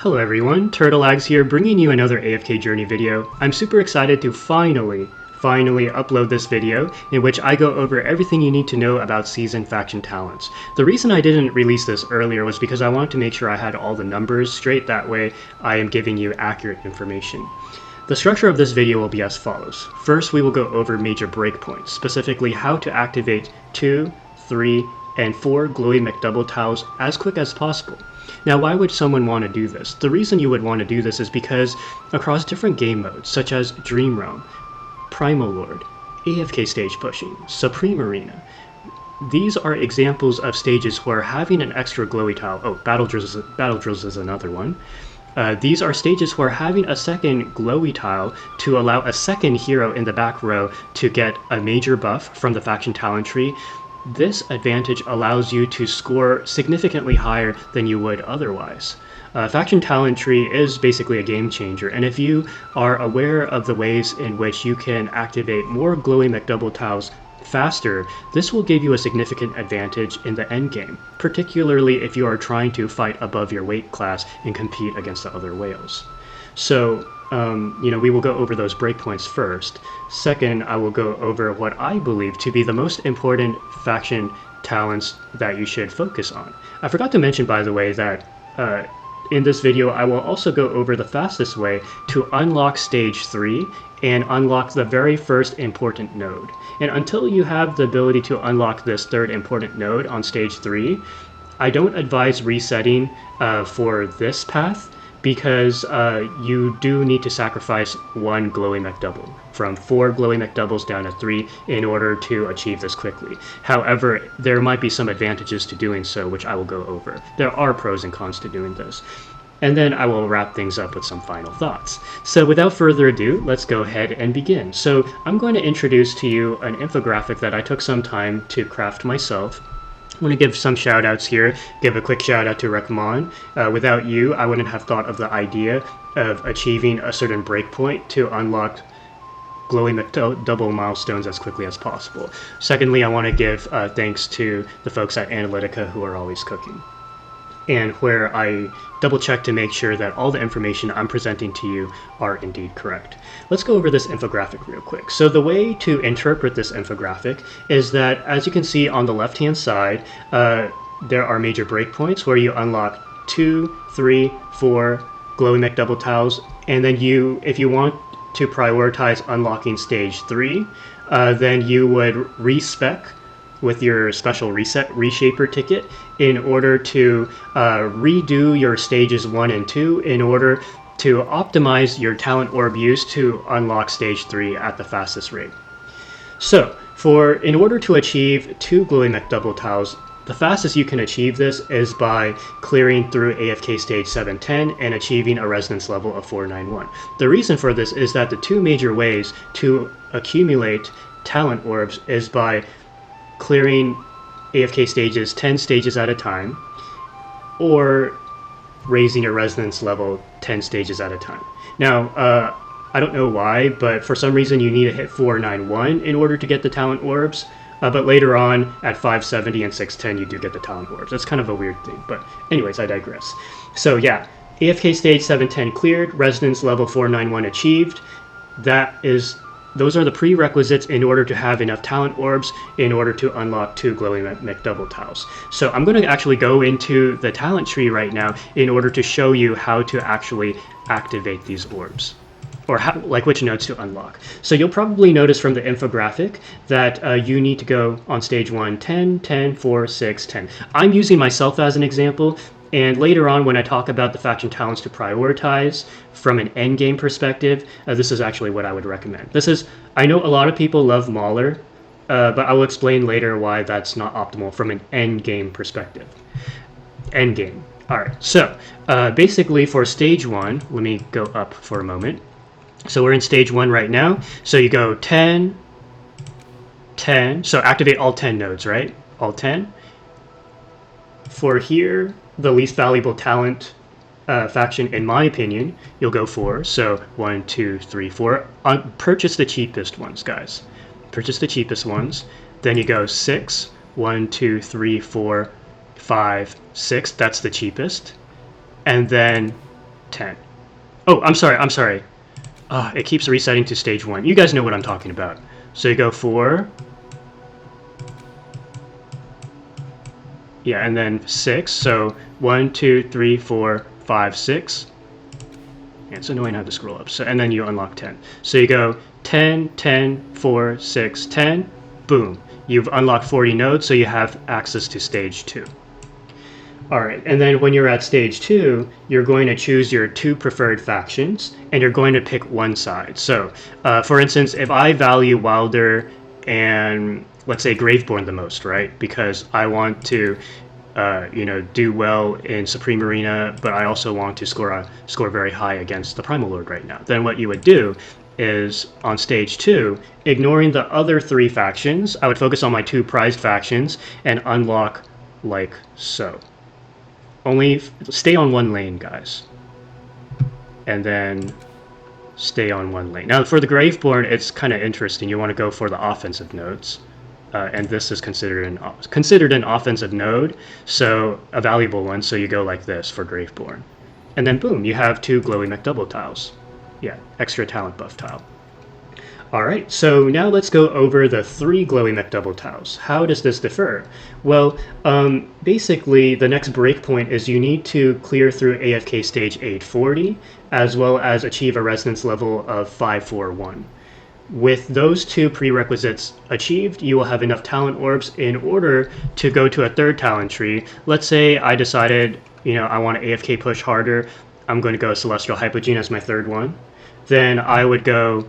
Hello everyone, TurtleAgs here, bringing you another AFK journey video. I'm super excited to finally upload this video in which I go over everything you need to know about season faction talents. The reason I didn't release this earlier was because I wanted to make sure I had all the numbers straight, that way I am giving you accurate information. The structure of this video will be as follows. First, we will go over major breakpoints, specifically how to activate 2, 3, and 4 Glowy McDouble tiles as quick as possible. Now, why would someone want to do this? The reason you would want to do this is because across different game modes, such as Dream Realm, Primal Lord, AFK stage pushing, Supreme Arena, these are examples of stages where having an extra glowy tile, Battle Drills is another one. These are stages where having a second glowy tile to allow a second hero in the back row to get a major buff from the faction talent tree. This advantage allows you to score significantly higher than you would otherwise. Faction talent tree is basically a game changer, and if you are aware of the ways in which you can activate more glowy McDouble tiles faster, this will give you a significant advantage in the end game, particularly if you are trying to fight above your weight class and compete against the other whales. So, we will go over those breakpoints first. Second, I will go over what I believe to be the most important faction talents that you should focus on. I forgot to mention, by the way, that in this video I will also go over the fastest way to unlock stage 3 and unlock the very first important node. And until you have the ability to unlock this third important node on stage 3, I don't advise resetting for this path, because you do need to sacrifice one glowy McDouble, from 4 glowy McDoubles down to 3 in order to achieve this quickly. However, there might be some advantages to doing so, which I will go over. There are pros and cons to doing this. And then I will wrap things up with some final thoughts. So without further ado, let's go ahead and begin. So I'm going to introduce to you an infographic that I took some time to craft myself. I want to give some shout outs here. Give a quick shout out to Rahman. Without you, I wouldn't have thought of the idea of achieving a certain breakpoint to unlock glowy McDouble milestones as quickly as possible. Secondly, I want to give thanks to the folks at Analytica who are always cooking, and where I double check to make sure that all the information I'm presenting to you are indeed correct. Let's go over this infographic real quick. So the way to interpret this infographic is that, as you can see on the left hand side, there are major breakpoints where you unlock 2, 3, 4 glowy McDouble tiles, and then if you want to prioritize unlocking stage 3, then you would respec with your special reset reshaper ticket in order to redo your stages 1 and 2 in order to optimize your talent orb use to unlock stage 3 at the fastest rate. So, in order to achieve 2 glowy McDouble tiles, the fastest you can achieve this is by clearing through AFK stage 710 and achieving a resonance level of 491. The reason for this is that the two major ways to accumulate talent orbs is by clearing AFK stages 10 stages at a time, or raising your resonance level 10 stages at a time. Now, I don't know why, but for some reason you need to hit 491 in order to get the talent orbs, but later on at 570 and 610 you do get the talent orbs. That's kind of a weird thing, but anyways, I digress. So yeah, AFK stage 710 cleared, resonance level 491 achieved. Those are the prerequisites in order to have enough talent orbs in order to unlock 2 glowy McDouble tiles. So I'm going to actually go into the talent tree right now in order to show you how to actually activate these orbs, or which nodes to unlock. So you'll probably notice from the infographic that you need to go on stage 1, 10, 10, 4, 6, 10. I'm using myself as an example, and later on when I talk about the faction talents to prioritize from an endgame perspective, this is actually what I would recommend. I know a lot of people love Mauler, but I will explain later why that's not optimal from an endgame perspective. Endgame. Alright, so basically for stage 1, let me go up for a moment. So we're in stage 1 right now. So you go 10, 10, so activate all 10 nodes, right? All 10. For here, the least valuable talent faction, in my opinion, you'll go 4. So 1, 2, 3, 4. Purchase the cheapest ones, guys. Purchase the cheapest ones. Then you go 6, 1, 2, 3, 4, 5, 6. That's the cheapest. And then 10. Oh, I'm sorry. It keeps resetting to stage 1. You guys know what I'm talking about. So you go 4. Yeah, and then 6. So 1, 2, 3, 4, 5, 6. Yeah, it's annoying how to scroll up. So, and then you unlock 10. So you go 10, 10, 4, 6, 10. Boom. You've unlocked 40 nodes, so you have access to stage 2. Alright, and then when you're at stage 2, you're going to choose your 2 preferred factions, and you're going to pick one side. So, for instance, if I value Wilder and, let's say, Graveborn the most, right? Because I want to, do well in Supreme Arena, but I also want to score very high against the Primal Lord right now. Then what you would do is, on stage 2, ignoring the other 3 factions, I would focus on my 2 prized factions and unlock like so. Only stay on one lane, guys. And then stay on one lane. Now, for the Graveborn, it's kind of interesting. You want to go for the offensive nodes. And this is considered an offensive node, so a valuable one, so you go like this for Graveborn. And then boom, you have 2 Glowy McDouble tiles. Yeah, extra talent buff tile. Alright, so now let's go over the 3 Glowy McDouble tiles. How does this differ? Well, basically, the next breakpoint is you need to clear through AFK stage 840, as well as achieve a resonance level of 541. With those 2 prerequisites achieved, you will have enough talent orbs in order to go to a 3rd talent tree. Let's say I decided, I want to AFK push harder. I'm going to go Celestial Hypogean as my 3rd one. Then I would go...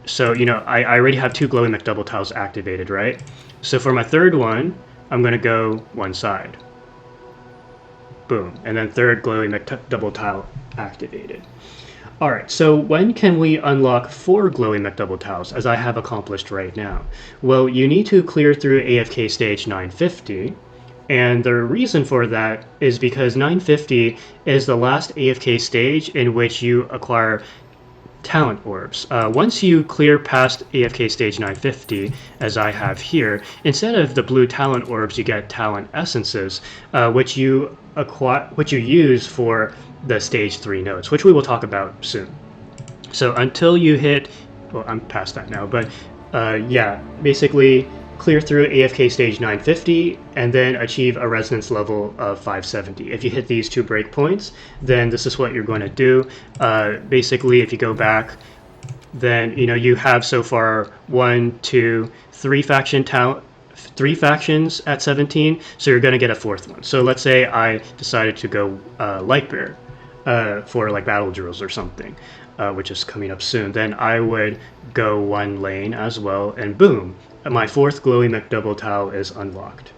So, I already have 2 Glowy McDouble tiles activated, right? So for my 3rd one, I'm going to go one side. Boom. And then 3rd Glowy McDouble tile activated. Alright, so when can we unlock 4 Glowy McDouble tiles, as I have accomplished right now? Well, you need to clear through AFK stage 950, and the reason for that is because 950 is the last AFK stage in which you acquire talent orbs. Once you clear past AFK stage 950, as I have here, instead of the blue talent orbs, you get talent essences, which you use for the stage 3 nodes, which we will talk about soon. So until you hit, well, I'm past that now, but yeah, basically clear through AFK stage 950 and then achieve a resonance level of 570. If you hit these 2 breakpoints, then this is what you're going to do. Basically, if you go back, then you have so far 1, 2, 3 factions at 17, so you're going to get a 4th one. So let's say I decided to go Lightbearer for like battle drills or something, which is coming up soon. Then I would go one lane as well, and boom, my 4th Glowy McDouble tile is unlocked.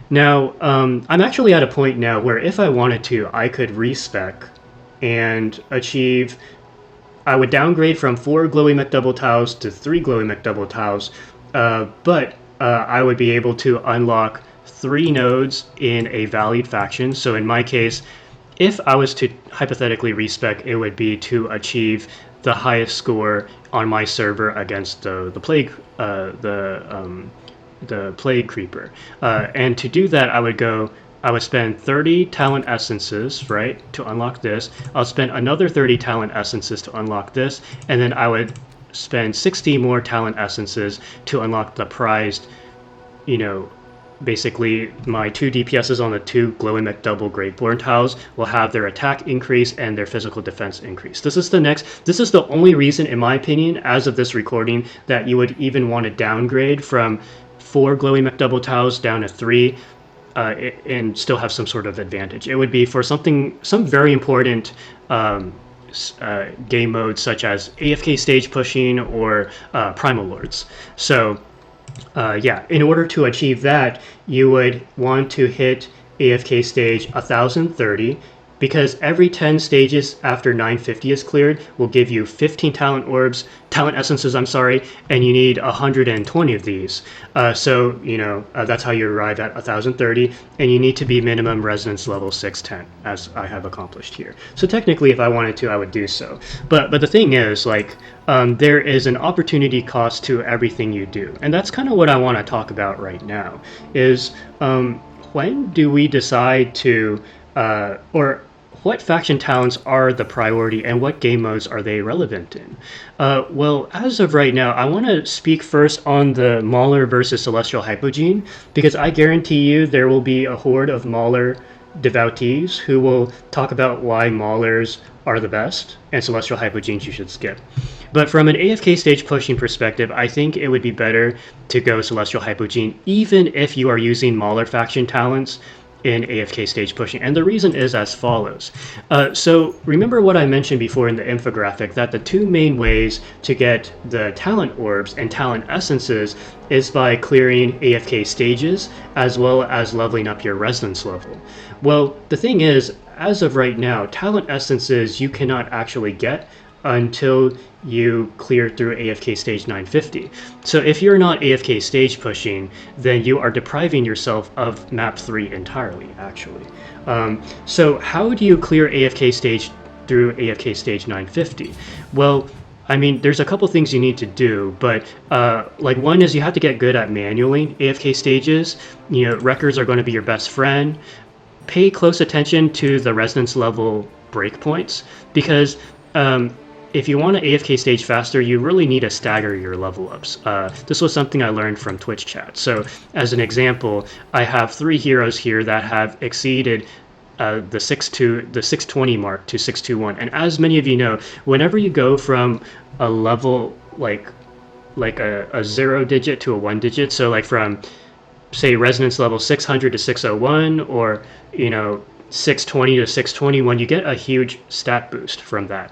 Now, I'm actually at a point now where if I wanted to, I could respec and achieve... I would downgrade from 4 Glowy McDouble tiles to 3 Glowy McDouble tiles, but I would be able to unlock 3 nodes in a valued faction. So in my case, if I was to hypothetically respec, it would be to achieve the highest score on my server against the plague creeper, and to do that, I would spend 30 talent essences, right, to unlock this. I'll spend another 30 talent essences to unlock this, and then I would spend 60 more talent essences to unlock the prized, basically my 2 DPSs on the 2 Glowy McDouble Graveborn tiles will have their attack increase and their physical defense increase. This is the only reason, in my opinion, as of this recording, that you would even want to downgrade from 4 Glowy McDouble tiles down to 3 and still have some sort of advantage. It would be for some very important game modes such as AFK stage pushing or Primal Lords. So yeah, in order to achieve that, you would want to hit AFK stage 1030, because every 10 stages after 950 is cleared will give you 15 talent essences, and you need 120 of these. So, that's how you arrive at 1030, and you need to be minimum resonance level 610, as I have accomplished here. So technically, if I wanted to, I would do so. But the thing is, there is an opportunity cost to everything you do. And that's kind of what I want to talk about right now, is when do we decide to, or what faction talents are the priority and what game modes are they relevant in? Well, as of right now, I want to speak first on the Mauler versus Celestial Hypogene, because I guarantee you there will be a horde of Mauler devotees who will talk about why Maulers are the best and Celestial Hypogenes you should skip. But from an AFK stage pushing perspective, I think it would be better to go Celestial Hypogene even if you are using Mauler faction talents in AFK stage pushing. And the reason is as follows. So remember what I mentioned before in the infographic, that the two main ways to get the talent orbs and talent essences is by clearing AFK stages as well as leveling up your resonance level. Well, the thing is, as of right now, talent essences you cannot actually get until you clear through AFK stage 950. So if you're not AFK stage pushing, then you are depriving yourself of map 3 entirely, actually. So how do you clear AFK stage through AFK stage 950? Well, I mean, there's a couple things you need to do, but like one is you have to get good at manually AFK stages. You know, records are going to be your best friend. Pay close attention to the resonance level breakpoints, because if you want to AFK stage faster, you really need to stagger your level ups. This was something I learned from Twitch chat. So as an example, I have 3 heroes here that have exceeded the 620 mark to 621. And as many of you know, whenever you go from a level like a 0 digit to a 1 digit, so like from say resonance level 600 to 601, or you know 620 to 621, you get a huge stat boost from that.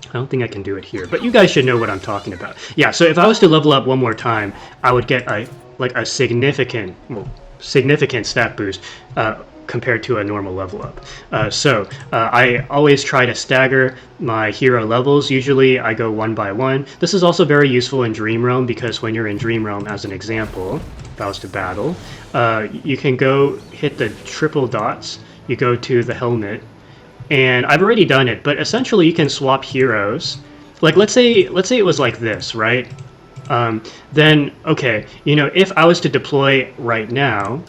I don't think I can do it here, but you guys should know what I'm talking about. Yeah, so if I was to level up one more time, I would get a significant stat boost compared to a normal level up. I always try to stagger my hero levels. Usually I go 1 by 1. This is also very useful in Dream Realm, because when you're in Dream Realm, as an example, if I was to battle, you can go hit the triple dots, you go to the helmet, and I've already done it, but essentially you can swap heroes. Like let's say it was like this, right? Then okay, you know, if I was to deploy right now,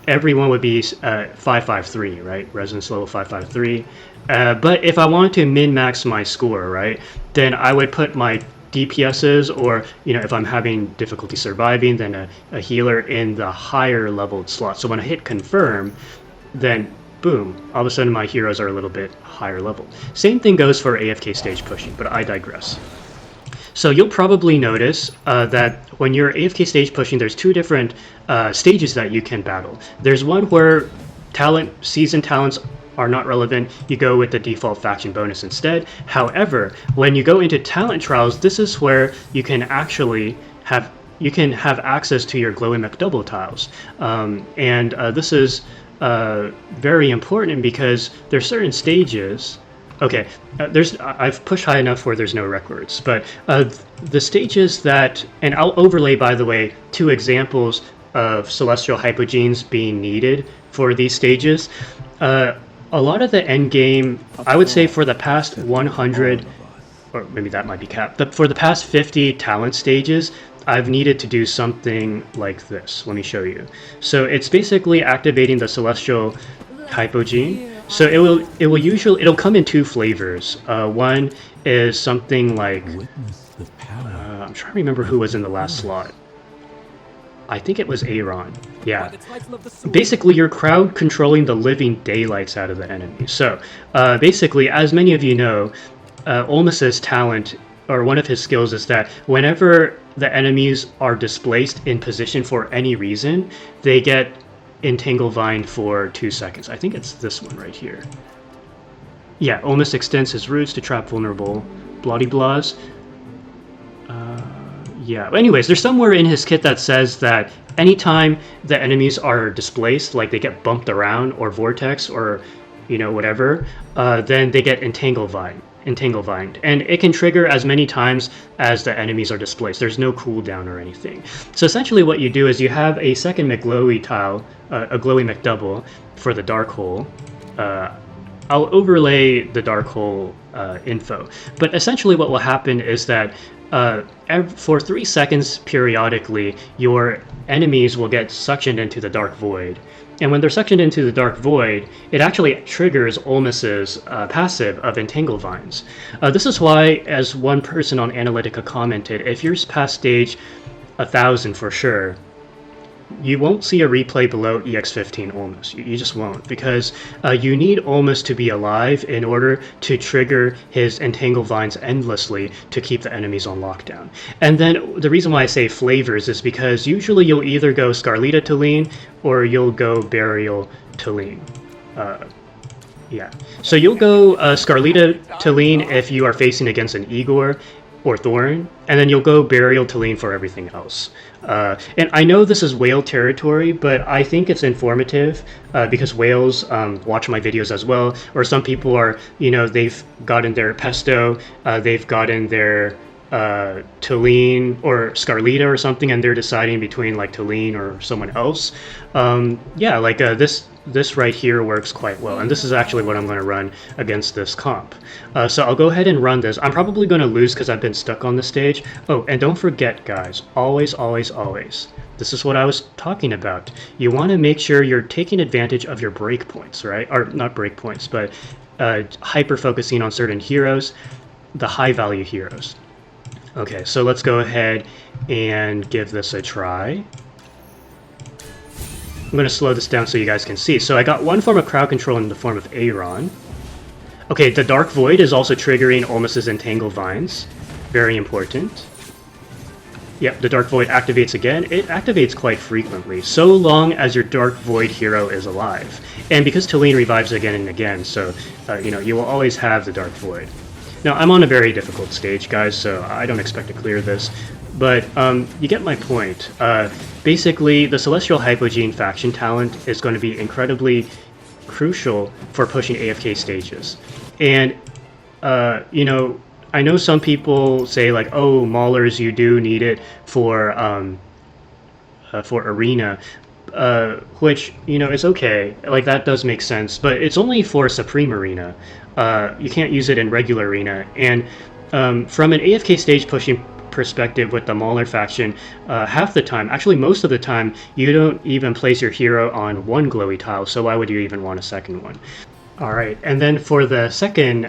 everyone would be 553, right? Resonance level 553. But if I wanted to min-max my score, right, then I would put my DPSs, or you know, if I'm having difficulty surviving, then a healer in the higher leveled slot. So when I hit confirm, then boom, all of a sudden my heroes are a little bit higher level. Same thing goes for AFK stage pushing, but I digress. So you'll probably notice that when you're AFK stage pushing, there's 2 different stages that you can battle. There's one where season talents are not relevant. You go with the default faction bonus instead. However, when you go into talent trials, this is where you can actually have access to your Glowy McDouble tiles, and this is very important because there's certain stages. Okay, I've pushed high enough where there's no records, but the stages that, and I'll overlay, by the way, 2 examples of Celestial Hypogenes being needed for these stages. A lot of the end game, I would say for the past 100, or maybe that might be capped, but for the past 50 talent stages, I've needed to do something like this. Let me show you. So it's basically activating the Celestial Hypogene. So it'll come in 2 flavors. One is something like I'm trying to remember who was in the last slot. I think it was Aaron. Yeah. Basically, you're crowd controlling the living daylights out of the enemy. So basically, as many of you know, Olmus's talent, or one of his skills, is that whenever the enemies are displaced in position for any reason, they get Entangle Vine for 2 seconds. I think it's this one right here. Yeah, Olmus extends his roots to trap vulnerable Bloody Blahs. Yeah, anyways, there's somewhere in his kit that says that anytime the enemies are displaced, like they get bumped around or vortex or, you know, whatever, then they get Entangle Vined. And it can trigger as many times as the enemies are displaced. There's no cooldown or anything. So essentially what you do is you have a second McGlowy tile, a Glowy McDouble for the Dark Hole. I'll overlay the Dark Hole info. But essentially what will happen is that for 3 seconds periodically, your enemies will get suctioned into the Dark Void. And when they're suctioned into the Dark Void, it actually triggers Olmus's passive of Entangle Vines. This is why, as one person on Analytica commented, if you're past stage 1000 for sure, you won't see a replay below EX15 Olmus. You just won't, because you need Olmus to be alive in order to trigger his Entangle Vines endlessly to keep the enemies on lockdown. And then the reason why I say flavors is because usually you'll either go Scarlita Talene or you'll go Burial Talene. Yeah. So you'll go Scarlita Talene if you are facing against an Igor or Thorn, and then you'll go Burial Talene for everything else. And I know this is whale territory, but I think it's informative because whales watch my videos as well, or some people are, they've gotten their Pesto, they've gotten their Talene or Scarlita or something, and they're deciding between like Talene or someone else. Yeah, like this right here works quite well, and this is actually what I'm going to run against this comp. So I'll go ahead and run this. I'm probably going to lose because I've been stuck on the stage. Oh, and don't forget, guys, always, always, always, this is what I was talking about. You want to make sure you're taking advantage of your breakpoints, right? Or not breakpoints, but hyper-focusing on certain heroes, the high-value heroes. Okay, so let's go ahead and give this a try. I'm going to slow this down so you guys can see. So I got one form of crowd control in the form of Aaron. Okay, the Dark Void is also triggering Olmus's Entangle Vines. Very important. Yep, the Dark Void activates again. It activates quite frequently, so long as your Dark Void hero is alive. And because Talene revives again and again, so, you will always have the Dark Void. Now, I'm on a very difficult stage, guys, so I don't expect to clear this. But you get my point. Basically, the Celestial Hypogene faction talent is going to be incredibly crucial for pushing AFK stages. And, I know some people say, like, oh, Maulers, you do need it for Arena, which, is okay. Like, that does make sense. But it's only for Supreme Arena. You can't use it in regular Arena. And from an AFK stage pushing perspective with the Mauler faction, half the time, actually most of the time, you don't even place your hero on one glowy tile, so why would you even want a second one? Alright, and then for the second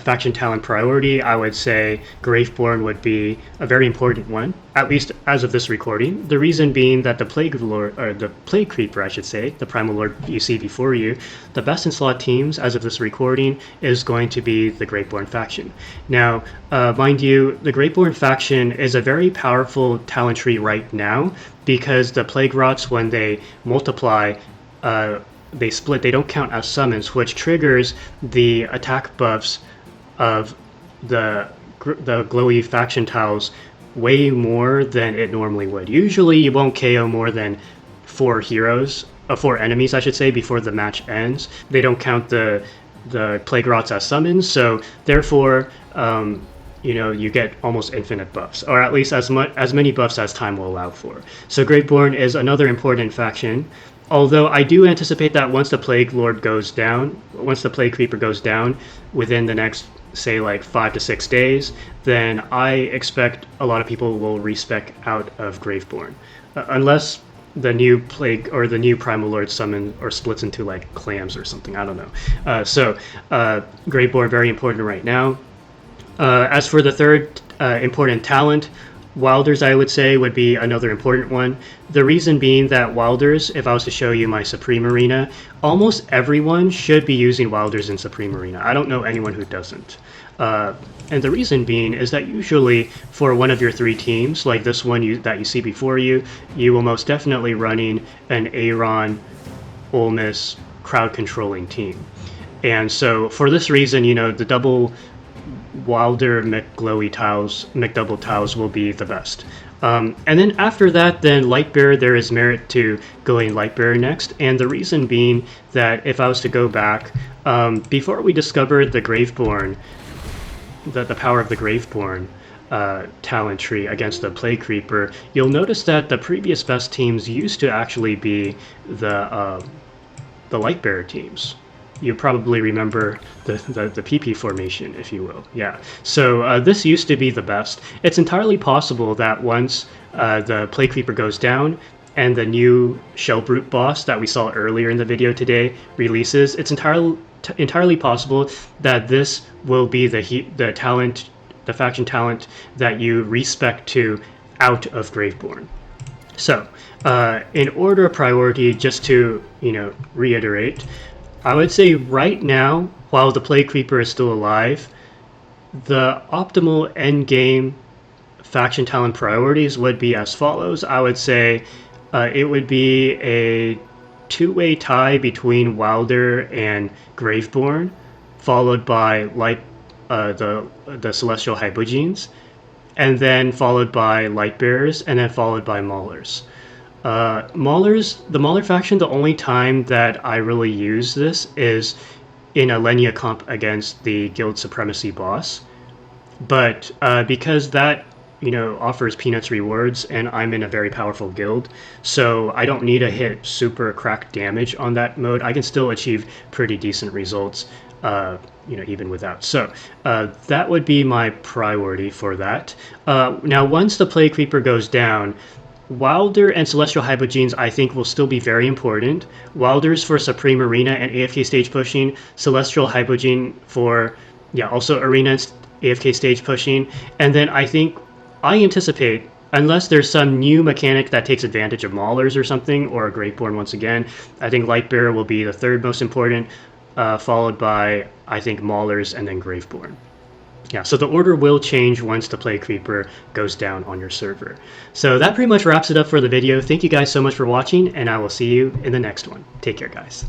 faction talent priority, I would say Graveborn would be a very important one, at least as of this recording. The reason being that the Plague Lord, or the Plague Creeper, I should say, the Primal Lord you see before you, the best in slot teams as of this recording is going to be the Graveborn faction. Now, mind you, the Graveborn faction is a very powerful talent tree right now because the Plague Rots, when they multiply, they split, they don't count as summons, which triggers the attack buffs of the glowy faction tiles way more than it normally would. Usually you won't KO more than 4 enemies, I should say, before the match ends. They don't count the Plague Rots as summons, so therefore you get almost infinite buffs, or at least as many buffs as time will allow for. So Graveborn is another important faction. Although I do anticipate that once the Plague Lord goes down, once the Plague Creeper goes down within the next, say, like 5 to 6 days, then I expect a lot of people will respec out of Graveborn. Unless the new Plague or the new Primal Lord summon or splits into like clams or something, I don't know. So Graveborn, very important right now. As for the third important talent, Wilders, I would say, would be another important one. The reason being that Wilders, if I was to show you my Supreme Arena, almost everyone should be using Wilders in Supreme Arena. I don't know anyone who doesn't. And the reason being is that usually for one of your 3 teams, like this one that you see before you, you will most definitely running an Aaron, Olmus, crowd controlling team. And so for this reason, the double Wilder McDouble tiles will be the best. And then after that, then Lightbearer, there is merit to going Lightbearer next. And the reason being that if I was to go back, before we discovered the Graveborn, the power of the Graveborn talent tree against the Plague Creeper, you'll notice that the previous best teams used to actually be the Lightbearer teams. you probably remember the PP formation, if you will. Yeah. So this used to be the best. It's entirely possible that once the Plague Creeper goes down and the new Shell Brute boss that we saw earlier in the video today releases, it's entirely possible that this will be the talent, the faction talent that you respec to out of Graveborn. So, in order of priority, just to reiterate, I would say right now, while the Plague Creeper is still alive, the optimal end game faction talent priorities would be as follows. I would say it would be a two-way tie between Wilder and Graveborn, followed by the Celestial Hypogeans, and then followed by Lightbearers, and then followed by Maulers. The Mauler faction, the only time that I really use this is in a Lenia comp against the Guild Supremacy boss. But because that offers peanuts rewards, and I'm in a very powerful guild, so I don't need to hit super cracked damage on that mode. I can still achieve pretty decent results, even without. So that would be my priority for that. Now, once the Plague Creeper goes down, Wilder and Celestial Hypogeans I think will still be very important. Wilder's for Supreme Arena and AFK stage pushing, Celestial Hypogene for also Arena and AFK stage pushing, and then I anticipate, unless there's some new mechanic that takes advantage of Maulers or something, or a Graveborn once again, I think Lightbearer will be the third most important, followed by, I think, Maulers and then Graveborn. Yeah, so the order will change once the Plague Creeper goes down on your server. So that pretty much wraps it up for the video. Thank you guys so much for watching, and I will see you in the next one. Take care, guys.